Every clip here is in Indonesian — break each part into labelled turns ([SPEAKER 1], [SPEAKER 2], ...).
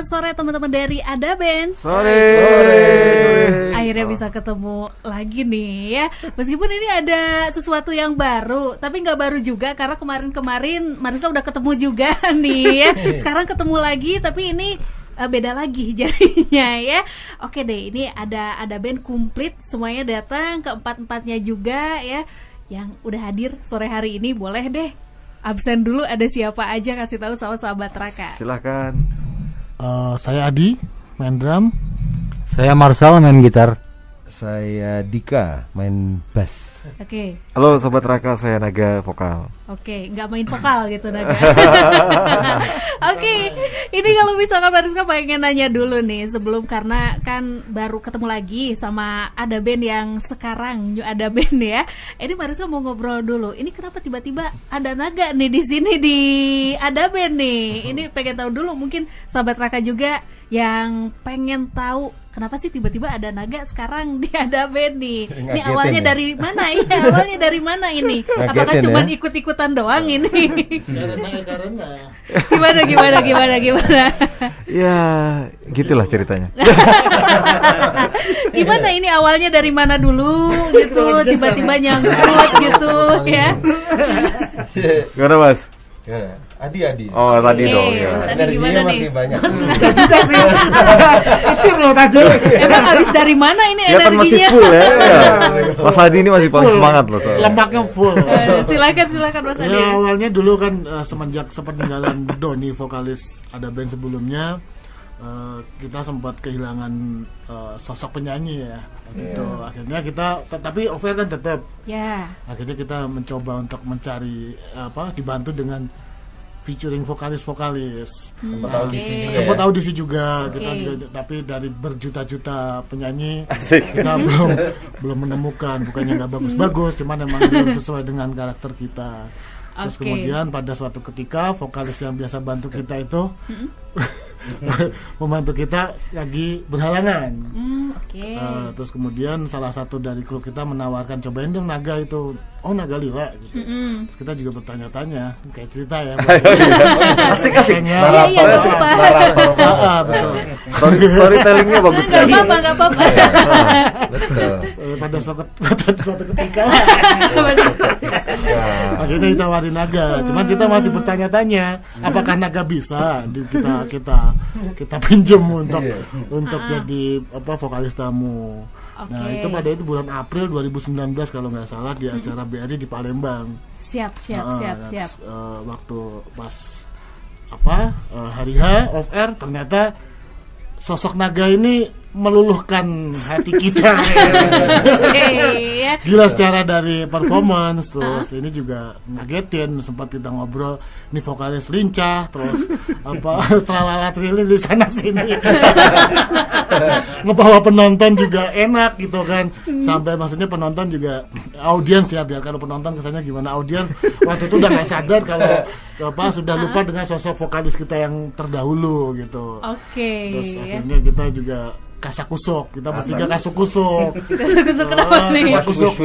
[SPEAKER 1] Selamat sore teman-teman dari Ada Band.
[SPEAKER 2] Sore.
[SPEAKER 1] Akhirnya bisa ketemu lagi nih ya. Meskipun ini ada sesuatu yang baru, tapi nggak baru juga karena kemarin Mariska udah ketemu juga nih ya. Sekarang ketemu lagi, tapi ini beda lagi jadinya ya. Oke deh, ini ada band komplit, semuanya datang, keempat-empatnya juga ya. Yang udah hadir sore hari ini, boleh deh absen dulu, ada siapa aja, kasih tahu sama sahabat Raka.
[SPEAKER 2] Silakan.
[SPEAKER 3] Saya Adi, main drum.
[SPEAKER 4] Saya Marsal, main gitar.
[SPEAKER 5] Saya Dika, main bass.
[SPEAKER 1] Oke.
[SPEAKER 2] Halo Sobat Raka, saya Naga, vokal.
[SPEAKER 1] Oke, nggak main vokal gitu Naga. Oke, ini kalau misalkan Mariska pengen nanya dulu nih sebelum, karena kan baru ketemu lagi sama Ada Band yang sekarang New Ada Band ya. Ini Mariska mau ngobrol dulu. Ini kenapa tiba-tiba ada Naga nih di sini di Ada Band nih? Ini pengen tahu dulu, mungkin sahabat Raka juga yang pengen tahu kenapa sih tiba-tiba ada Naga sekarang di Ada Band nih. Ini awalnya
[SPEAKER 5] ya?
[SPEAKER 1] dari mana? Iya, awalnya dari mana ini? Apakah cuma ikut-ikutan doang ini? Karena gimana?
[SPEAKER 2] Ya, gitulah ceritanya.
[SPEAKER 1] Gimana ini awalnya dari mana dulu gitu, tiba-tiba nyangkut gitu ya.
[SPEAKER 2] Gimana Mas?
[SPEAKER 5] Ya, Adi.
[SPEAKER 2] Oh tadi dong ya.
[SPEAKER 5] Energinya masih banyak.
[SPEAKER 3] Juga sih. Itu loh tadi.
[SPEAKER 1] Emang habis dari mana ini
[SPEAKER 2] Ya kan masih
[SPEAKER 1] energinya?
[SPEAKER 2] full ya. Mas Adi ini masih paling semangat loh.
[SPEAKER 3] Lemaknya full.
[SPEAKER 1] Silakan Mas Adi.
[SPEAKER 3] Ya awalnya dulu kan semenjak sepeninggalan Doni, vokalis Ada Band sebelumnya, kita sempat kehilangan sosok penyanyi ya. Gitu. Akhirnya kita, tapi offer kan tetap.
[SPEAKER 1] Ya.
[SPEAKER 3] Akhirnya kita mencoba untuk mencari dibantu dengan featuring vokalis. Sempat audisi juga kita juga, tapi dari berjuta-juta penyanyi kita belum menemukan. Bukannya nggak bagus-bagus, cuman memang belum sesuai dengan karakter kita. Terus kemudian pada suatu ketika vokalis yang biasa bantu kita itu membantu kita lagi berhalangan. Terus kemudian salah satu dari kru kita menawarkan, cobain dong Naga itu. Oh Naga Lila gitu. Terus kita juga bertanya-tanya, kayak cerita ya.
[SPEAKER 2] Asik.
[SPEAKER 1] Iya,
[SPEAKER 3] Betul.
[SPEAKER 2] Storytellingnya bagus sekali.
[SPEAKER 1] Nggak apa-apa.
[SPEAKER 5] Betul.
[SPEAKER 3] Pada suatu ketika akhirnya ditawarin Naga. Cuman kita masih bertanya-tanya, apakah Naga bisa kita pinjem untuk jadi vokalis tamu. Nah itu pada itu bulan April 2019 kalau nggak salah, di acara BRI di Palembang.
[SPEAKER 1] Siap.
[SPEAKER 3] Waktu pas hari H off air, ternyata sosok Naga ini meluluhkan hati kita. Gila secara dari performance, terus ini juga ngagetin, sempat kita ngobrol, ini vokalis lincah, terus tralala trilin di sana sini. Ngebawa penonton juga enak gitu kan. Sampai maksudnya penonton juga, audiens ya, biar kalau penonton kesannya gimana, audiens waktu itu udah gak sadar kalau sudah lupa dengan sosok vokalis kita yang terdahulu gitu. Terus akhirnya kita juga kasakusuk, kita bertiga kasukusuk.
[SPEAKER 1] Kasakusuk kenapa nih?
[SPEAKER 3] Kasakusuk,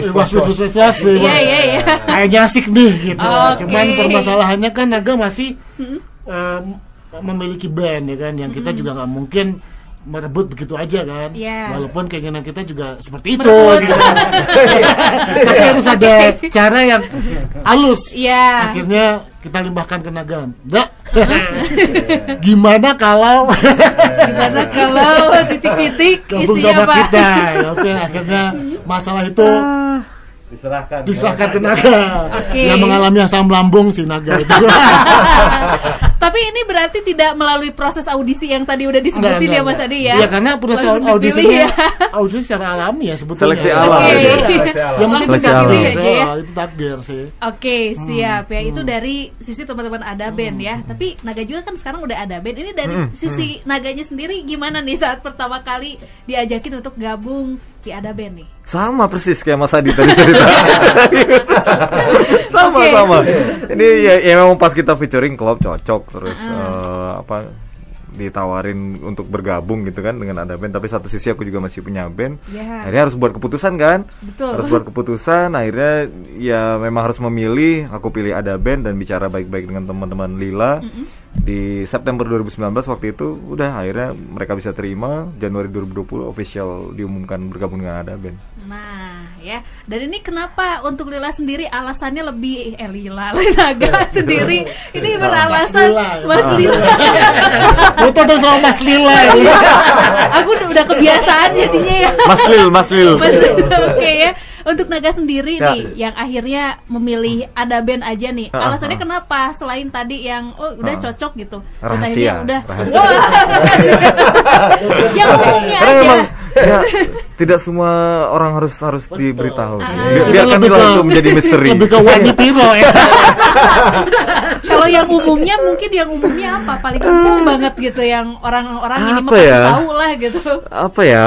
[SPEAKER 3] kayaknya asik nih gitu. Cuman permasalahannya kan Naga masih memiliki band ya kan, yang kita juga nggak mungkin merebut begitu aja kan. Walaupun keinginan kita juga seperti itu gitu. Tapi harus ada cara yang halus. Akhirnya kita limbahkan ke Naga. Gimana kalau
[SPEAKER 1] titik-titik
[SPEAKER 3] gabung sama kita. Oke, akhirnya masalah itu diserahkan ke Naga. Yang mengalami asam lambung si Naga itu.
[SPEAKER 1] Tapi ini berarti tidak melalui proses audisi yang tadi udah disebutin ya Mas Adi ya?
[SPEAKER 3] Iya, karena proses audisinya audisi secara alami ya sebetulnya.
[SPEAKER 2] Seleksi alam.
[SPEAKER 3] Yang mungkin
[SPEAKER 1] takdir ya.
[SPEAKER 3] Itu takdir sih.
[SPEAKER 1] Oke, siap ya. Itu dari sisi teman-teman Ada Band ya. Tapi Naga juga kan sekarang udah Ada Band. Ini dari sisi Naganya sendiri gimana nih saat pertama kali diajakin untuk gabung di Ada Band nih?
[SPEAKER 2] Sama persis kayak Mas Adi tadi cerita. Sama. Ini ya memang pas kita featuring klub cocok, terus ditawarin untuk bergabung gitu kan dengan Ada Band, tapi satu sisi aku juga masih punya band.
[SPEAKER 1] Ya.
[SPEAKER 2] Akhirnya harus buat keputusan kan.
[SPEAKER 1] Betul.
[SPEAKER 2] Harus buat keputusan, akhirnya ya memang harus memilih. Aku pilih Ada Band dan bicara baik-baik dengan teman-teman Lila. Di September 2019 waktu itu udah akhirnya mereka bisa terima. Januari 2020 official diumumkan bergabung dengan Ada Band.
[SPEAKER 1] Nah, ya. Dan ini kenapa untuk Lila sendiri alasannya lebih Naga sendiri ini beralasan Mas Lila.
[SPEAKER 3] Foto dong sama Mas Lila.
[SPEAKER 1] Aku udah kebiasaan jadinya ya.
[SPEAKER 2] Mas Lil.
[SPEAKER 1] Oke ya. Untuk Naga sendiri
[SPEAKER 2] Ya.
[SPEAKER 1] nih yang akhirnya memilih Ada Band aja nih. Alasannya kenapa selain tadi yang udah cocok gitu. Dan akhirnya udah
[SPEAKER 2] Rahasia.
[SPEAKER 1] wah. Yang umumnya
[SPEAKER 2] Karena
[SPEAKER 1] aja.
[SPEAKER 2] memang ya, tidak semua orang harus diberitahu.
[SPEAKER 3] Kita
[SPEAKER 2] Biarkan
[SPEAKER 3] lebih
[SPEAKER 2] Lila
[SPEAKER 3] ke-
[SPEAKER 2] itu menjadi misteri.
[SPEAKER 3] Lebih ke Wani Piro ya.
[SPEAKER 1] Kalau yang umumnya mungkin yang umumnya apa? Paling umum banget gitu yang orang-orang ini
[SPEAKER 2] Apa
[SPEAKER 1] mah pasti
[SPEAKER 2] ya?
[SPEAKER 1] tahu lah gitu.
[SPEAKER 2] Apa ya?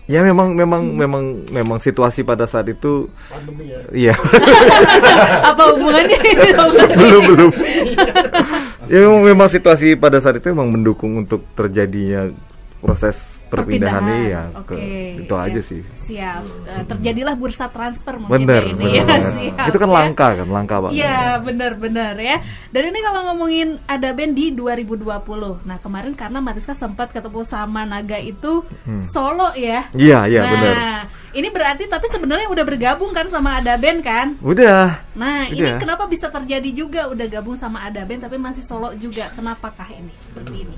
[SPEAKER 2] Ya memang situasi pada saat itu.
[SPEAKER 3] Pandemi ya.
[SPEAKER 2] Iya.
[SPEAKER 1] Apa hubungannya?
[SPEAKER 2] belum. Ya memang situasi pada saat itu memang mendukung untuk terjadinya proses perpindahan ini ya.
[SPEAKER 1] Oke,
[SPEAKER 2] Itu
[SPEAKER 1] ya.
[SPEAKER 2] aja sih.
[SPEAKER 1] Siap. Terjadilah bursa transfer mungkin
[SPEAKER 2] Bener.
[SPEAKER 1] ya ini ya. Siap,
[SPEAKER 2] Itu kan
[SPEAKER 1] ya.
[SPEAKER 2] langka banget.
[SPEAKER 1] Iya, benar ya. Dan ini kalau ngomongin Ada Band di 2020. Nah, kemarin karena Mariska sempat ketemu sama Naga itu solo ya.
[SPEAKER 2] Iya,
[SPEAKER 1] Nah,
[SPEAKER 2] benar.
[SPEAKER 1] ini berarti tapi sebenarnya udah bergabung kan sama Ada Band kan?
[SPEAKER 2] Udah.
[SPEAKER 1] Nah, ini
[SPEAKER 2] Udah.
[SPEAKER 1] kenapa bisa terjadi juga udah gabung sama Ada Band tapi masih solo juga? Kenapakah ini seperti ini?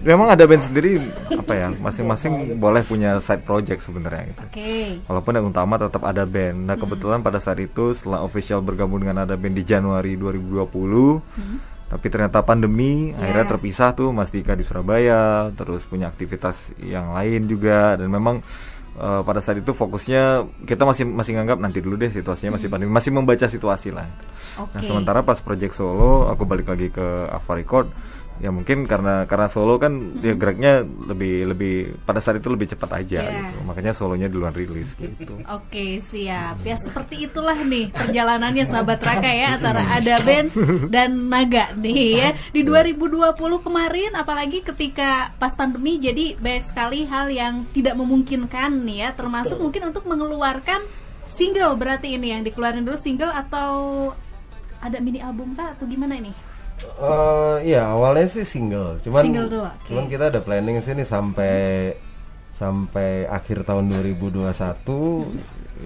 [SPEAKER 2] Memang Ada Band sendiri apa ya, masing-masing boleh punya side project sebenarnya gitu.
[SPEAKER 1] Oke.
[SPEAKER 2] Walaupun yang utama tetap Ada Band. Nah, kebetulan pada saat itu setelah official bergabung dengan Ada Band di Januari 2020, tapi ternyata pandemi, akhirnya terpisah tuh Mas Dika di Surabaya, terus punya aktivitas yang lain juga, dan memang pada saat itu fokusnya kita masih nganggap nanti dulu deh, situasinya masih pandemi, masih membaca situasi lah. Nah,
[SPEAKER 1] Oke.
[SPEAKER 2] sementara pas project solo aku balik lagi ke Ava Record. Ya mungkin karena solo kan dia geraknya lebih pada saat itu lebih cepat aja gitu. Makanya solonya duluan rilis gitu.
[SPEAKER 1] Oke, siap. Ya seperti itulah nih perjalanannya sahabat Raka ya antara Ada Band dan Naga nih ya. Di 2020 kemarin apalagi ketika pas pandemi jadi banyak sekali hal yang tidak memungkinkan nih ya, termasuk mungkin untuk mengeluarkan single. Berarti ini yang dikeluarin dulu single atau ada mini album Kak atau gimana ini?
[SPEAKER 5] Iya, awalnya sih single.
[SPEAKER 1] Single dulu, oke.
[SPEAKER 5] Cuman kita ada planning sini sampai akhir tahun 2021.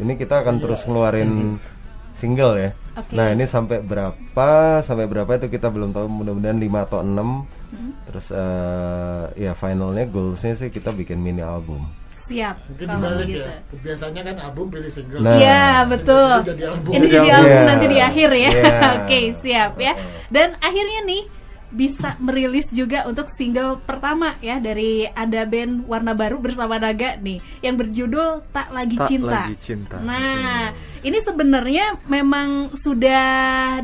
[SPEAKER 5] Ini kita akan terus ngeluarin single ya.
[SPEAKER 1] Oke.
[SPEAKER 5] Nah, ini sampai berapa itu kita belum tahu, mudah-mudahan 5 atau 6. Terus ya finalnya goalsnya sih kita bikin mini album.
[SPEAKER 1] Siap.
[SPEAKER 3] Mungkin
[SPEAKER 1] Kalau
[SPEAKER 3] dibalik
[SPEAKER 1] begitu.
[SPEAKER 3] ya. Biasanya kan album pilih single.
[SPEAKER 5] Nah.
[SPEAKER 1] Iya betul.
[SPEAKER 3] Ini jadi album.
[SPEAKER 1] Ini jadi album
[SPEAKER 5] Iya.
[SPEAKER 1] nanti di akhir ya.
[SPEAKER 5] Iya.
[SPEAKER 1] Oke siap ya. Dan akhirnya nih bisa merilis juga untuk single pertama ya dari Ada Band Warna Baru bersama Naga nih yang berjudul Tak Lagi
[SPEAKER 2] Tak
[SPEAKER 1] Cinta.
[SPEAKER 2] Lagi Cinta.
[SPEAKER 1] Nah ini sebenarnya memang sudah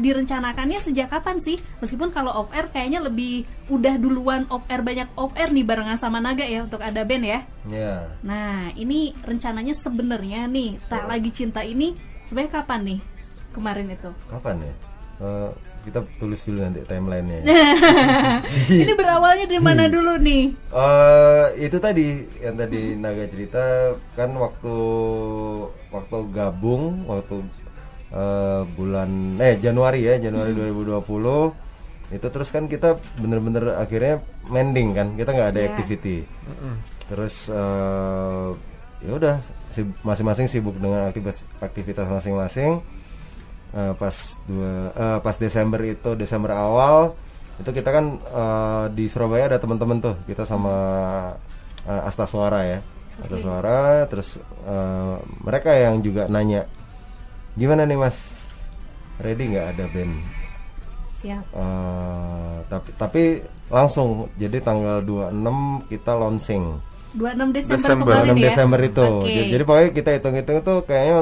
[SPEAKER 1] direncanakannya sejak kapan sih? Meskipun kalau off air kayaknya lebih udah duluan off air, banyak off air nih barengan sama Naga ya untuk Ada Band ya.
[SPEAKER 5] Ya.
[SPEAKER 1] Nah, ini rencananya sebenarnya nih Tak Lagi Cinta ini sebenarnya kapan nih? Kemarin itu.
[SPEAKER 5] Kapan ya? Kita tulis dulu nanti timelinenya.
[SPEAKER 1] Ini berawalnya dari mana dulu nih?
[SPEAKER 5] Itu tadi yang tadi Naga cerita kan waktu gabung waktu bulan Januari 2020 itu, terus kan kita bener-bener akhirnya mending kan, kita nggak ada activity. Terus ya udah masing-masing sibuk dengan aktivitas masing-masing. Pas Desember awal itu kita kan di Surabaya ada teman-teman tuh, kita sama Asta Suara ya. Asta Suara, terus mereka yang juga nanya, gimana nih Mas, ready nggak ada band?
[SPEAKER 1] Siap.
[SPEAKER 5] Tapi langsung, jadi tanggal 26 kita launching.
[SPEAKER 1] 26 Desember
[SPEAKER 2] Desember.
[SPEAKER 1] kemarin
[SPEAKER 5] 6
[SPEAKER 1] ya.
[SPEAKER 5] Desember itu.
[SPEAKER 1] Oke.
[SPEAKER 5] Jadi pokoknya kita hitung-hitung tuh kayaknya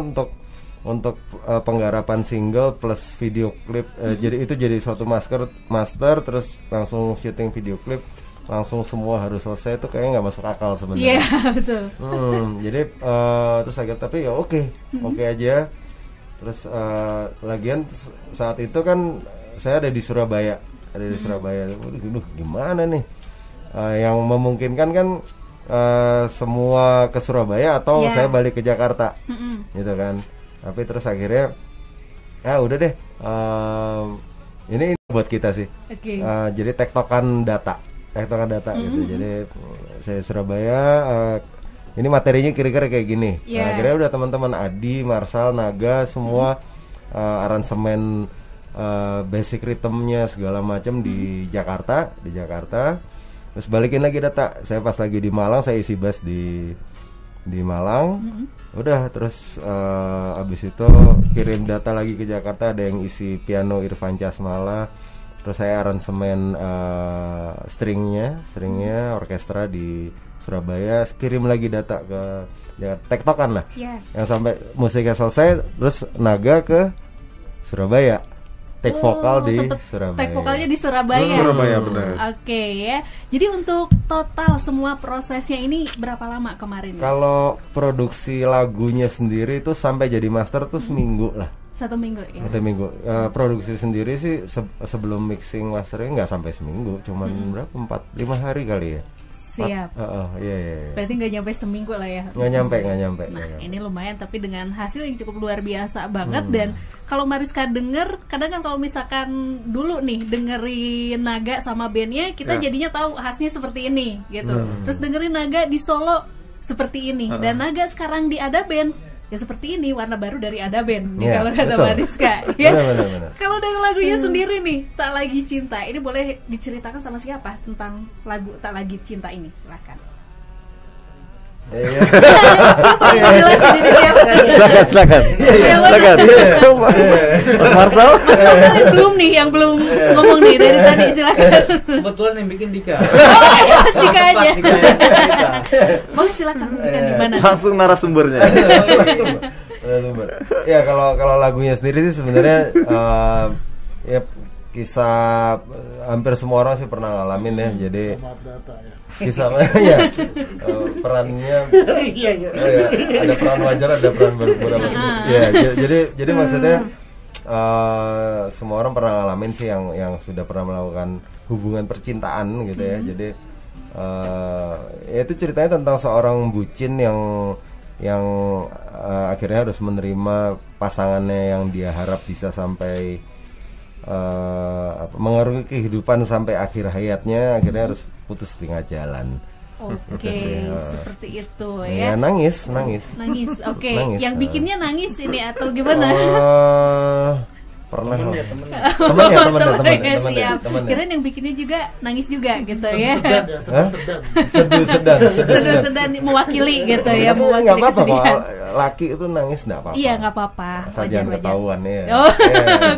[SPEAKER 5] untuk penggarapan single plus video klip. Jadi itu jadi suatu master terus langsung syuting video klip, langsung semua harus selesai, itu kayaknya nggak masuk akal sebenarnya.
[SPEAKER 1] Iya, betul.
[SPEAKER 5] Jadi terus agak, tapi ya oke aja. Terus lagian saat itu kan saya ada di Surabaya, Waduh, gimana nih? Yang memungkinkan kan semua ke Surabaya atau saya balik ke Jakarta, gitu kan. Tapi terus akhirnya, udah deh, ini buat kita sih. Jadi tektokan data gitu. Jadi saya Surabaya, ini materinya kira-kira kayak gini. Akhirnya udah teman-teman Adi, Marsal, Naga semua aransemen basic rhythmnya segala macam di Jakarta. Terus balikin lagi data. Saya pas lagi di Malang, saya isi bass di Malang. Udah, terus abis itu kirim data lagi ke Jakarta, ada yang isi piano Irfan Casmala. Terus saya aransemen stringnya orkestra di Surabaya, kirim lagi data ke Jakarta, tektokan lah. Yang sampai musiknya selesai, terus Naga ke Surabaya. Take vokal di Surabaya.
[SPEAKER 1] Take vokalnya di Surabaya.
[SPEAKER 2] Surabaya, benar.
[SPEAKER 1] Oke ya. Jadi untuk total semua prosesnya ini berapa lama kemarin?
[SPEAKER 5] Kalau produksi lagunya sendiri itu sampai jadi master tuh seminggu lah.
[SPEAKER 1] 1 minggu ya.
[SPEAKER 5] 1 minggu. Produksi sendiri sih sebelum mixing mastering nggak sampai seminggu, cuman berapa? 4-5 hari kali ya.
[SPEAKER 1] Siap.
[SPEAKER 5] Iya.
[SPEAKER 1] Berarti nggak nyampe seminggu lah ya.
[SPEAKER 5] Nggak nyampe.
[SPEAKER 1] Nah, ini lumayan tapi dengan hasil yang cukup luar biasa banget. Dan kalau Mariska denger, kadang kan kalau misalkan dulu nih dengerin Naga sama bandnya, kita jadinya tahu khasnya seperti ini gitu. Terus dengerin Naga di Solo seperti ini, dan Naga sekarang di Ada Band ya seperti ini, warna baru dari Ada Band. Kalau kata Mariska ya. Benar. Kalau dari lagunya sendiri nih, Tak Lagi Cinta, ini boleh diceritakan sama siapa tentang lagu Tak Lagi Cinta ini? Silakan. Siapa yang jelasin ini siapa?
[SPEAKER 2] Silakan. Mas Marsal
[SPEAKER 1] yang belum ngomong nih dari tadi, silakan.
[SPEAKER 4] Kebetulan yang bikin Dika.
[SPEAKER 1] Dika aja. Boleh silakan gimana?
[SPEAKER 2] Langsung narasumbernya.
[SPEAKER 5] Narasumber. Ya kalau lagunya sendiri sih sebenarnya ya kisah hampir semua orang sih pernah ngalamin ya. Jadi kisahnya perannya ada peran wajar, ada peran beberapa. Jadi maksudnya semua orang pernah ngalamin sih yang sudah pernah melakukan hubungan percintaan gitu ya. Jadi itu ceritanya tentang seorang bucin yang akhirnya harus menerima pasangannya yang dia harap bisa sampai mengaruhi kehidupan sampai akhir hayatnya, akhirnya harus putus di tengah jalan.
[SPEAKER 1] Oke, seperti itu ya.
[SPEAKER 5] Nangis.
[SPEAKER 1] Oke. Yang bikinnya nangis ini atau gimana?
[SPEAKER 5] Pernah
[SPEAKER 1] temennya siap. Kirain yang bikinnya juga nangis juga gitu ya. Sedan mewakili gitu ya, mewakili kesedihan.
[SPEAKER 5] Laki itu nangis enggak apa-apa.
[SPEAKER 1] Iya, enggak apa-apa.
[SPEAKER 5] Asal jangan ketahuan ya.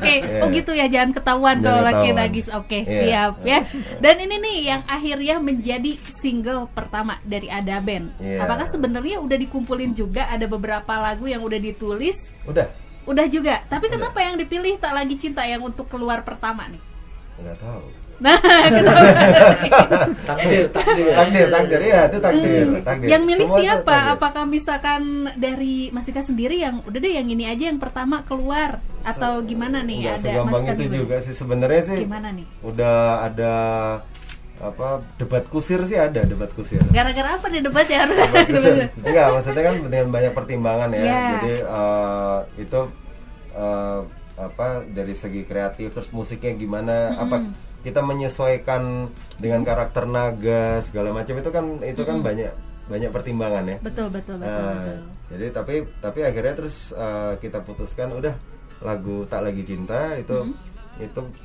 [SPEAKER 1] Oke. Oh gitu ya, jangan ketahuan kalau laki nangis. Oke, siap ya. Dan ini nih yang akhirnya menjadi single pertama dari Ada Band. Apakah sebenarnya udah dikumpulin juga, ada beberapa lagu yang udah ditulis? Udah juga. Tapi kenapa yang dipilih Tak Lagi Cinta yang untuk keluar pertama nih?
[SPEAKER 5] Enggak tahu.
[SPEAKER 1] Nah, kenapa?
[SPEAKER 5] Takdir ya, itu takdir.
[SPEAKER 1] Yang milih siapa? Apakah misalkan dari Masika sendiri yang udah deh yang ini aja yang pertama keluar atau gimana nih?
[SPEAKER 5] Ada Masika itu juga sih sebenarnya sih.
[SPEAKER 1] Gimana nih?
[SPEAKER 5] Udah ada debat kusir sih, ada debat kusir.
[SPEAKER 1] Gara-gara apa nih debatnya?
[SPEAKER 5] Enggak, maksudnya kan dengan banyak pertimbangan ya. Jadi itu dari segi kreatif, terus musiknya gimana, kita menyesuaikan dengan karakter Naga segala macam, itu kan banyak pertimbangan ya. Betul. Jadi tapi akhirnya terus kita putuskan udah lagu Tak Lagi Cinta itu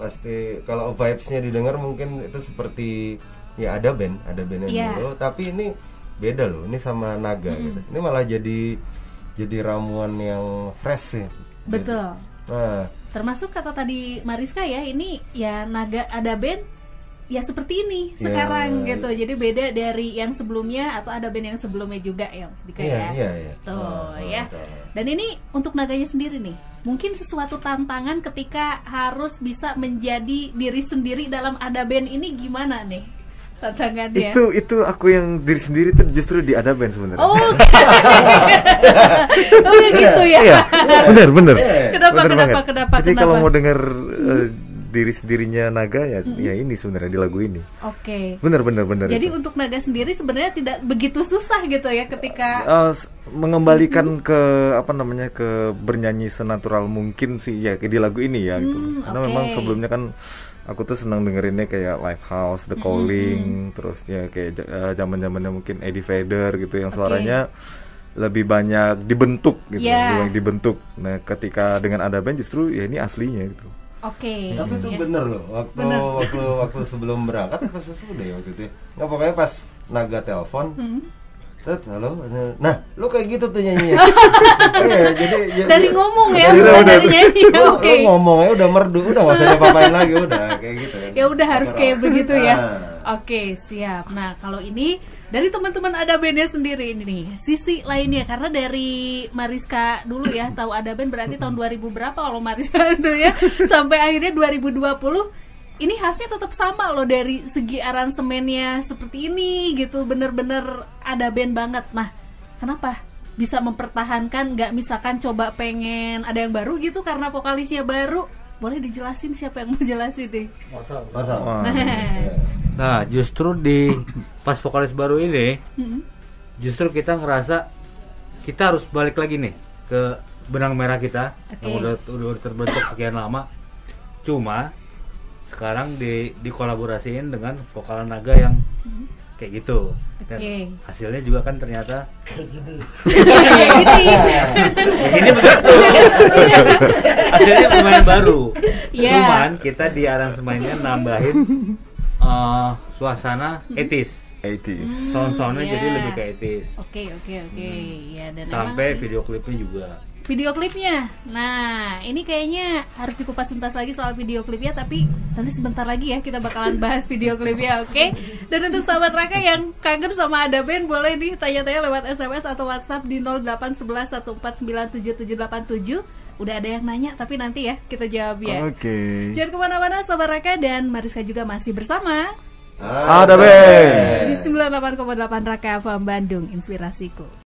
[SPEAKER 5] pasti kalau vibes-nya didengar mungkin itu seperti ya ada band yang dulu, tapi ini beda loh, ini sama Naga gitu. Ini malah jadi ramuan yang fresh sih.
[SPEAKER 1] Betul. Nah, termasuk kata tadi Mariska ya, ini ya Naga Ada Band ya seperti ini sekarang gitu. Jadi beda dari yang sebelumnya atau Ada Band yang sebelumnya juga ya Mas Dika ya.
[SPEAKER 5] Iya.
[SPEAKER 1] Tuh ya. Dan ini untuk Naganya sendiri nih, mungkin sesuatu tantangan ketika harus bisa menjadi diri sendiri dalam Ada Band ini gimana nih tantangannya?
[SPEAKER 2] Itu aku yang diri sendiri tuh justru di Ada Band sebenarnya.
[SPEAKER 1] Oh, gitu ya.
[SPEAKER 2] Iya, bener.
[SPEAKER 1] Kenapa?
[SPEAKER 2] Jadi kalau mau denger diri-dirinya Naga ya, ya ini sebenarnya di lagu ini.
[SPEAKER 1] Oke.
[SPEAKER 2] Bener.
[SPEAKER 1] Jadi
[SPEAKER 2] itu.
[SPEAKER 1] untuk Naga sendiri sebenarnya tidak begitu susah gitu ya ketika
[SPEAKER 2] mengembalikan ke apa namanya, ke bernyanyi senatural mungkin sih ya di lagu ini ya gitu. Karena memang sebelumnya kan aku tuh senang dengerinnya kayak Lifehouse, The Calling, terus ya kayak zaman-zamannya mungkin Eddie Vedder gitu yang suaranya lebih banyak dibentuk gitu, lebih banyak dibentuk. Nah, ketika dengan ada band justru ya ini aslinya gitu.
[SPEAKER 5] Tapi itu bener loh, waktu sebelum berangkat pas sesudah ya waktu itu. Nggak, pokoknya pas Naga telepon, halo, nah lu kayak gitu tuh nyanyinya. jadi
[SPEAKER 1] dari ngomong ya, dari nyanyi.
[SPEAKER 5] Lu ngomongnya udah merdu, udah nggak usah diapa-apain lagi, udah kayak gitu.
[SPEAKER 1] Ya udah harus kayak begitu ya. Oke, siap. Nah kalau ini dari teman-teman Ada Bandnya sendiri ini nih, sisi lainnya, karena dari Mariska dulu ya, tahu Ada Band berarti tahun 2000 berapa kalau Mariska itu ya, sampai akhirnya 2020, ini khasnya tetap sama loh dari segi aransemennya seperti ini gitu, bener-bener Ada Band banget. Nah, kenapa bisa mempertahankan, nggak misalkan coba pengen ada yang baru gitu karena vokalisnya baru? Boleh dijelasin, siapa yang mau jelasin deh?
[SPEAKER 4] Nah, justru di pas vokalis baru ini, justru kita ngerasa kita harus balik lagi nih ke benang merah kita yang udah terbentuk sekian lama. Cuma sekarang dikolaborasiin dengan vokal Naga yang kayak gitu. Dan hasilnya juga kan ternyata kayak gini begitu. Hasilnya lumayan baru. Cuman kita di aransemennya nambahin suasana etis. Sound-soundnya jadi lebih ke etis.
[SPEAKER 1] Oke. Ya, dan
[SPEAKER 4] sampai video klipnya juga.
[SPEAKER 1] Video klipnya, nah ini kayaknya harus dikupas tuntas lagi soal video klipnya, tapi nanti sebentar lagi ya kita bakalan bahas video klipnya, oke? Dan untuk sahabat Raka yang kangen sama Ada Band, boleh nih tanya-tanya lewat SMS atau WhatsApp di 081114977787. Udah ada yang nanya, tapi nanti ya kita jawab ya.
[SPEAKER 2] Oke.
[SPEAKER 1] Jangan kemana-mana sahabat Raka, dan Mariska juga masih bersama
[SPEAKER 2] Ada Band
[SPEAKER 1] di 98,8 Raka FM Bandung, inspirasiku.